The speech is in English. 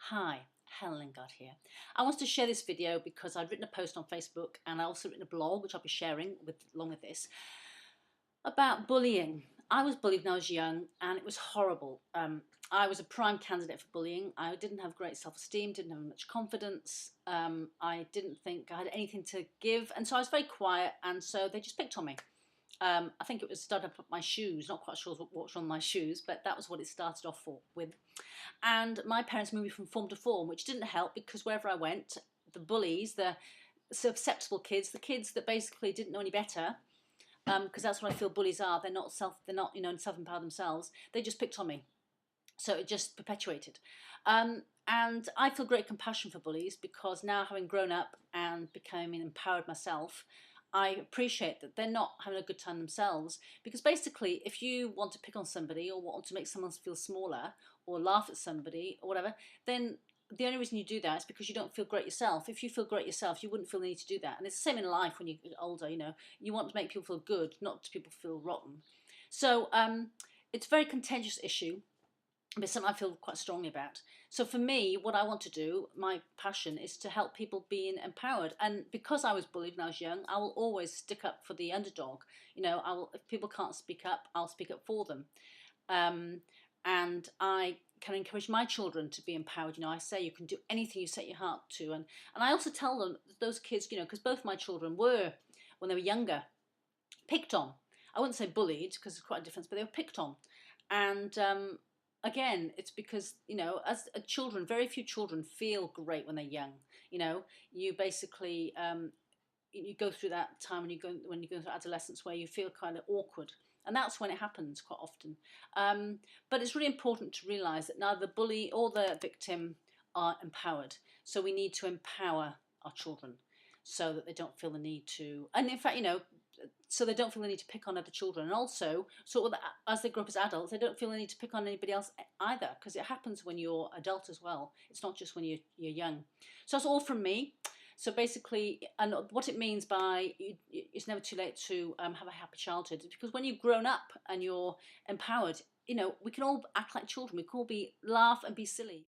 Hi, Helen Lingard here. I wanted to share this video because I'd written a post on Facebook and I also written a blog, which I'll be sharing along with this, about bullying. I was bullied when I was young and it was horrible. I was a prime candidate for bullying. I didn't have great self-esteem, didn't have much confidence. I didn't think I had anything to give, and so I was very quiet, and so they just picked on me. I think it was started up my shoes, not quite sure what was on my shoes, but that was what it started off with. And my parents moved me from form to form, which didn't help because wherever I went, the bullies, the susceptible kids, the kids that basically didn't know any better, because that's what I feel bullies are. They're not self-empowered themselves. They just picked on me, so it just perpetuated. And I feel great compassion for bullies because now, having grown up and becoming empowered myself, I appreciate that they're not having a good time themselves, because basically if you want to pick on somebody or want to make someone feel smaller or laugh at somebody or whatever, then the only reason you do that is because you don't feel great yourself. If you feel great yourself, you wouldn't feel the need to do that. And it's the same in life when you get older, you want to make people feel good, not people feel rotten. So it's a very contentious issue, but something I feel quite strongly about. So for me, what I want to do, my passion, is to help people being empowered. And because I was bullied when I was young, I will always stick up for the underdog. If people can't speak up, I'll speak up for them. And I can encourage my children to be empowered. I say you can do anything you set your heart to. And I also tell them, those kids, because both my children were, when they were younger, picked on. I wouldn't say bullied because there's quite a difference, but they were picked on. And again, it's because, as children, very few children feel great when they're young. You basically, you go through that time when you go through adolescence where you feel kind of awkward. And that's when it happens quite often. But it's really important to realise that neither the bully or the victim are empowered. So we need to empower our children so that they don't feel the need to, and in fact, so they don't feel the need to pick on other children. And also, as they grow up as adults, they don't feel the need to pick on anybody else either, because it happens when you're adult as well. It's not just when you're young. So that's all from me. So basically, and what it means by it's never too late to have a happy childhood, is because when you've grown up and you're empowered, we can all act like children. We can all laugh and be silly.